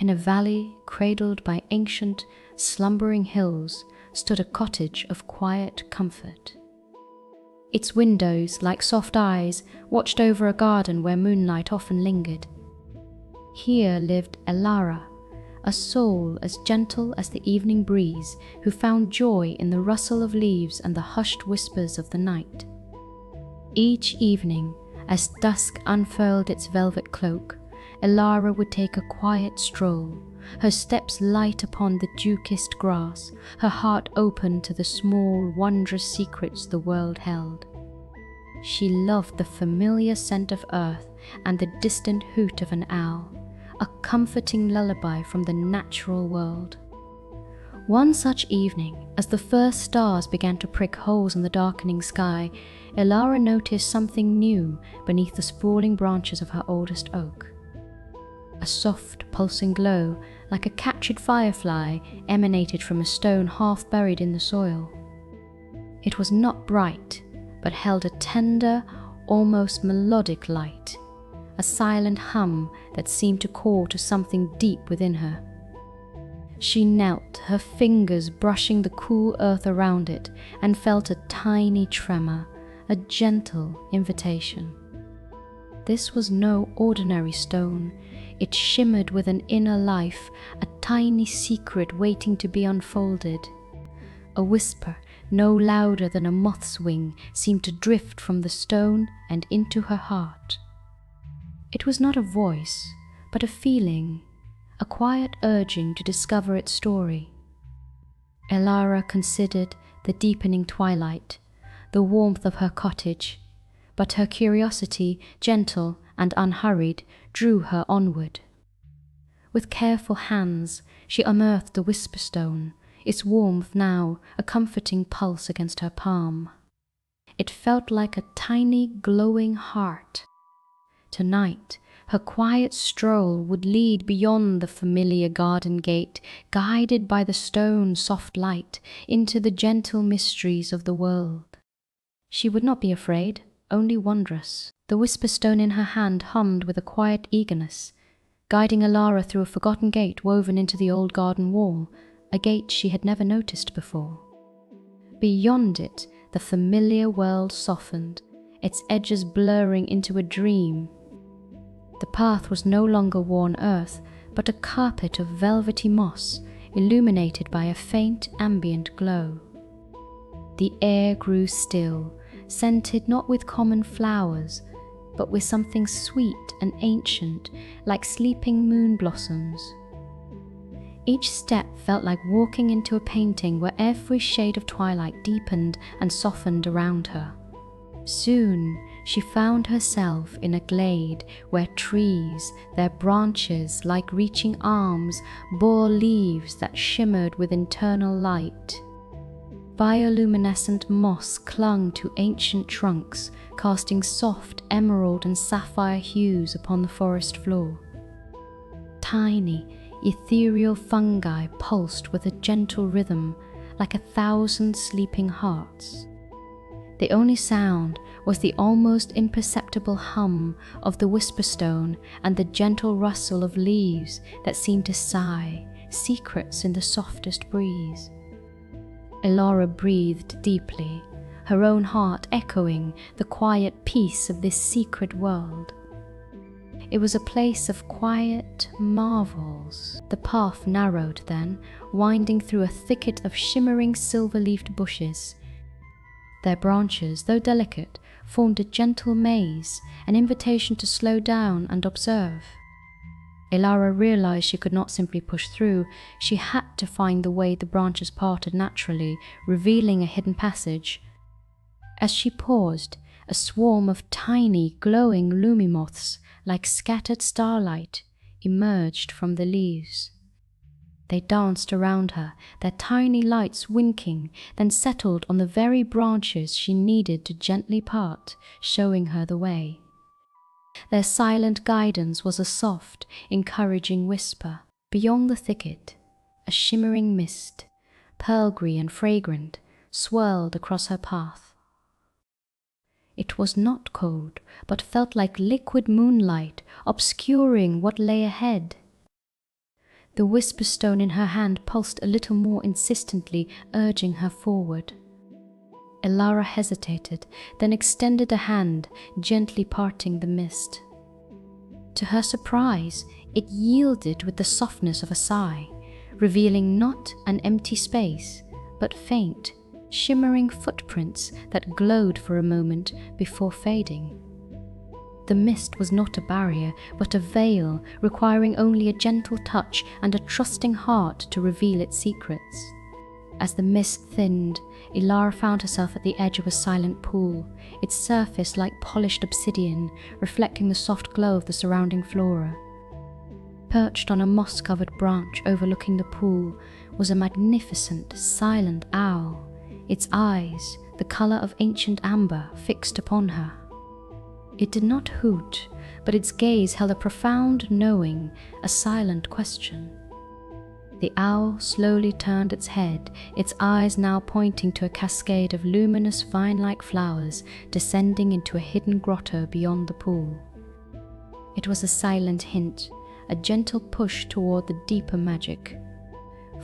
In a valley cradled by ancient, slumbering hills stood a cottage of quiet comfort. Its windows, like soft eyes, watched over a garden where moonlight often lingered. Here lived Elara, a soul as gentle as the evening breeze, who found joy in the rustle of leaves and the hushed whispers of the night. Each evening, as dusk unfurled its velvet cloak, Elara would take a quiet stroll, her steps light upon the dew-kissed grass, her heart open to the small, wondrous secrets the world held. She loved the familiar scent of earth and the distant hoot of an owl, a comforting lullaby from the natural world. One such evening, as the first stars began to prick holes in the darkening sky, Elara noticed something new beneath the sprawling branches of her oldest oak. A soft, pulsing glow, like a captured firefly, emanated from a stone half buried in the soil. It was not bright, but held a tender, almost melodic light, a silent hum that seemed to call to something deep within her. She knelt, her fingers brushing the cool earth around it, and felt a tiny tremor, a gentle invitation. This was no ordinary stone. It shimmered with an inner life, a tiny secret waiting to be unfolded. A whisper, no louder than a moth's wing, seemed to drift from the stone and into her heart. It was not a voice, but a feeling, a quiet urging to discover its story. Elara considered the deepening twilight, the warmth of her cottage, but her curiosity, gentle and unhurried, drew her onward. With careful hands, she unearthed the Whisperstone, its warmth now a comforting pulse against her palm. It felt like a tiny, glowing heart. Tonight, her quiet stroll would lead beyond the familiar garden gate, guided by the stone's soft light, into the gentle mysteries of the world. She would not be afraid, only wondrous. The Whisperstone in her hand hummed with a quiet eagerness, guiding Elara through a forgotten gate woven into the old garden wall, a gate she had never noticed before. Beyond it, the familiar world softened, its edges blurring into a dream. The path was no longer worn earth, but a carpet of velvety moss, illuminated by a faint ambient glow. The air grew still, scented not with common flowers, but with something sweet and ancient, like sleeping moon blossoms. Each step felt like walking into a painting where every shade of twilight deepened and softened around her. Soon she found herself in a glade where trees, their branches like reaching arms, bore leaves that shimmered with internal light. Bioluminescent moss clung to ancient trunks, casting soft emerald and sapphire hues upon the forest floor. Tiny, ethereal fungi pulsed with a gentle rhythm, like 1,000 sleeping hearts. The only sound was the almost imperceptible hum of the Whisperstone and the gentle rustle of leaves that seemed to sigh, secrets in the softest breeze. Elara breathed deeply, her own heart echoing the quiet peace of this secret world. It was a place of quiet marvels. The path narrowed then, winding through a thicket of shimmering silver-leafed bushes. Their branches, though delicate, formed a gentle maze, an invitation to slow down and observe. Elara realized she could not simply push through. She had to find the way the branches parted naturally, revealing a hidden passage. As she paused, a swarm of tiny, glowing lumimoths, like scattered starlight, emerged from the leaves. They danced around her, their tiny lights winking, then settled on the very branches she needed to gently part, showing her the way. Their silent guidance was a soft, encouraging whisper. Beyond the thicket, a shimmering mist, pearl-green and fragrant, swirled across her path. It was not cold, but felt like liquid moonlight, obscuring what lay ahead. The Whisperstone in her hand pulsed a little more insistently, urging her forward. Elara hesitated, then extended a hand, gently parting the mist. To her surprise, it yielded with the softness of a sigh, revealing not an empty space, but faint, shimmering footprints that glowed for a moment before fading. The mist was not a barrier, but a veil requiring only a gentle touch and a trusting heart to reveal its secrets. As the mist thinned, Elara found herself at the edge of a silent pool, its surface like polished obsidian, reflecting the soft glow of the surrounding flora. Perched on a moss-covered branch overlooking the pool was a magnificent, silent owl, its eyes, the colour of ancient amber, fixed upon her. It did not hoot, but its gaze held a profound knowing, a silent question. The owl slowly turned its head, its eyes now pointing to a cascade of luminous vine-like flowers descending into a hidden grotto beyond the pool. It was a silent hint, a gentle push toward the deeper magic.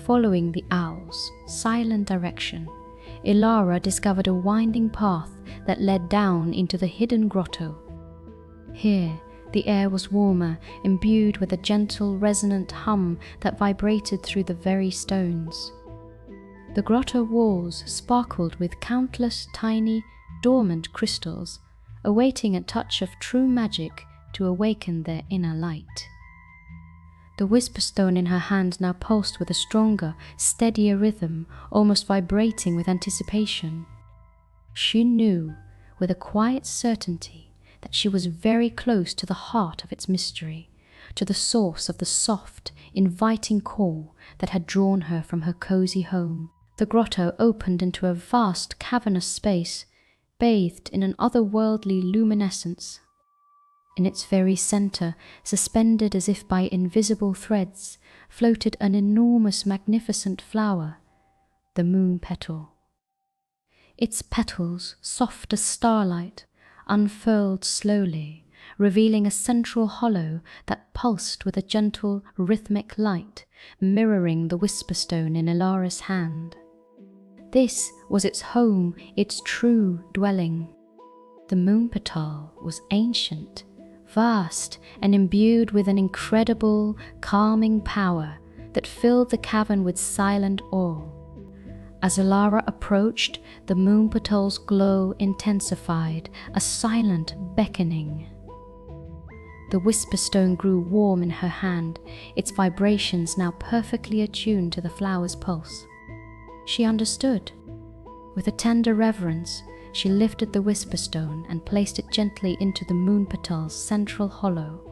Following the owl's silent direction, Elara discovered a winding path that led down into the hidden grotto. Here, the air was warmer, imbued with a gentle, resonant hum that vibrated through the very stones. The grotto walls sparkled with countless tiny, dormant crystals, awaiting a touch of true magic to awaken their inner light. The Whisperstone in her hand now pulsed with a stronger, steadier rhythm, almost vibrating with anticipation. She knew, with a quiet certainty, that she was very close to the heart of its mystery, to the source of the soft, inviting call that had drawn her from her cozy home. The grotto opened into a vast, cavernous space, bathed in an otherworldly luminescence. In its very centre, suspended as if by invisible threads, floated an enormous, magnificent flower, the Moonpetal. Its petals, soft as starlight, unfurled slowly, revealing a central hollow that pulsed with a gentle, rhythmic light, mirroring the Whisperstone in Elara's hand. This was its home, its true dwelling. The Moonpetal was ancient, vast, and imbued with an incredible, calming power that filled the cavern with silent awe. As Elara approached, the Moonpetal's glow intensified, a silent beckoning. The Whisperstone grew warm in her hand, its vibrations now perfectly attuned to the flower's pulse. She understood. With a tender reverence, she lifted the Whisperstone and placed it gently into the Moonpetal's central hollow.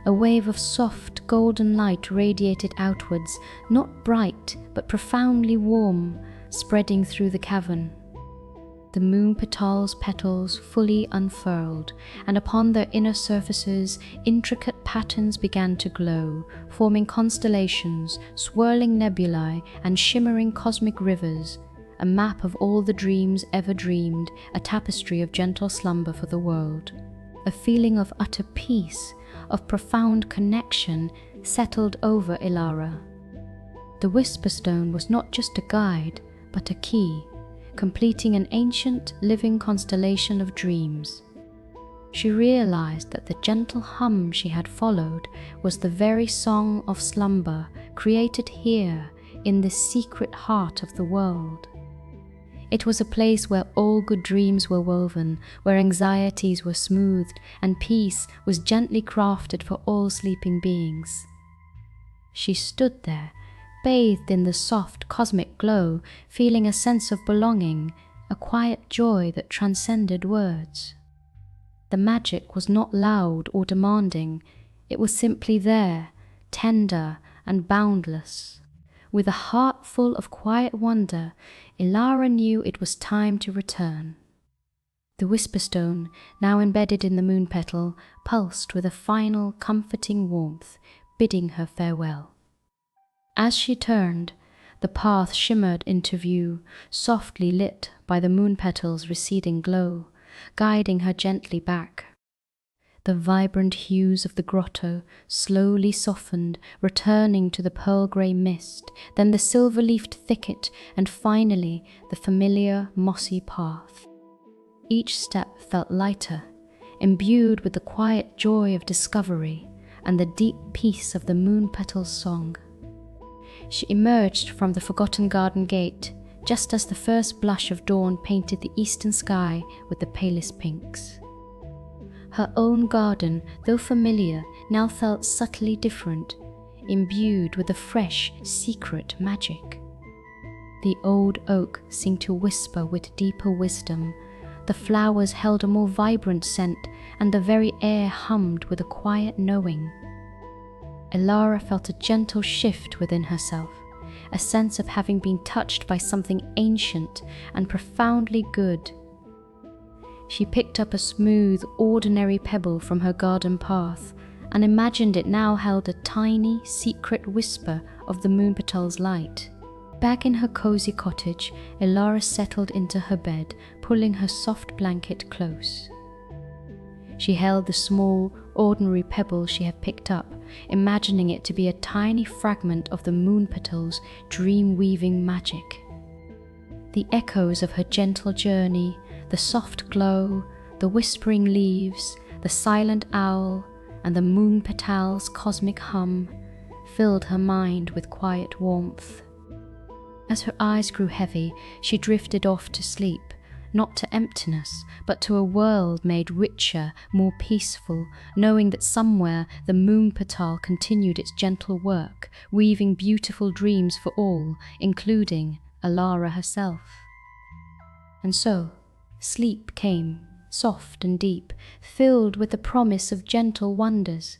A wave of soft, golden light radiated outwards, not bright, but profoundly warm, spreading through the cavern. The Moonpetal's petals fully unfurled, and upon their inner surfaces, intricate patterns began to glow, forming constellations, swirling nebulae, and shimmering cosmic rivers, a map of all the dreams ever dreamed, a tapestry of gentle slumber for the world. A feeling of utter peace, of profound connection, settled over Elara. The Whisperstone was not just a guide, but a key, completing an ancient, living constellation of dreams. She realized that the gentle hum she had followed was the very song of slumber created here in this secret heart of the world. It was a place where all good dreams were woven, where anxieties were smoothed, and peace was gently crafted for all sleeping beings. She stood there, bathed in the soft cosmic glow, feeling a sense of belonging, a quiet joy that transcended words. The magic was not loud or demanding, it was simply there, tender and boundless. With a heart full of quiet wonder, Elara knew it was time to return. The Whisperstone, now embedded in the Moonpetal, pulsed with a final comforting warmth, bidding her farewell. As she turned, the path shimmered into view, softly lit by the Moonpetal's receding glow, guiding her gently back. The vibrant hues of the grotto slowly softened, returning to the pearl-grey mist, then the silver-leafed thicket, and finally the familiar mossy path. Each step felt lighter, imbued with the quiet joy of discovery and the deep peace of the Moonpetal's song. She emerged from the forgotten garden gate just as the first blush of dawn painted the eastern sky with the palest pinks. Her own garden, though familiar, now felt subtly different, imbued with a fresh, secret magic. The old oak seemed to whisper with deeper wisdom, the flowers held a more vibrant scent, and the very air hummed with a quiet knowing. Elara felt a gentle shift within herself, a sense of having been touched by something ancient and profoundly good. She picked up a smooth, ordinary pebble from her garden path and imagined it now held a tiny, secret whisper of the Moonpetal's light. Back in her cozy cottage, Elara settled into her bed, pulling her soft blanket close. She held the small, ordinary pebble she had picked up, imagining it to be a tiny fragment of the Moonpetal's dream-weaving magic. The echoes of her gentle journey, the soft glow, the whispering leaves, the silent owl, and the Moonpetal's cosmic hum filled her mind with quiet warmth. As her eyes grew heavy, she drifted off to sleep, not to emptiness, but to a world made richer, more peaceful, knowing that somewhere the Moonpetal continued its gentle work, weaving beautiful dreams for all, including Elara herself. And so, sleep came, soft and deep, filled with the promise of gentle wonders.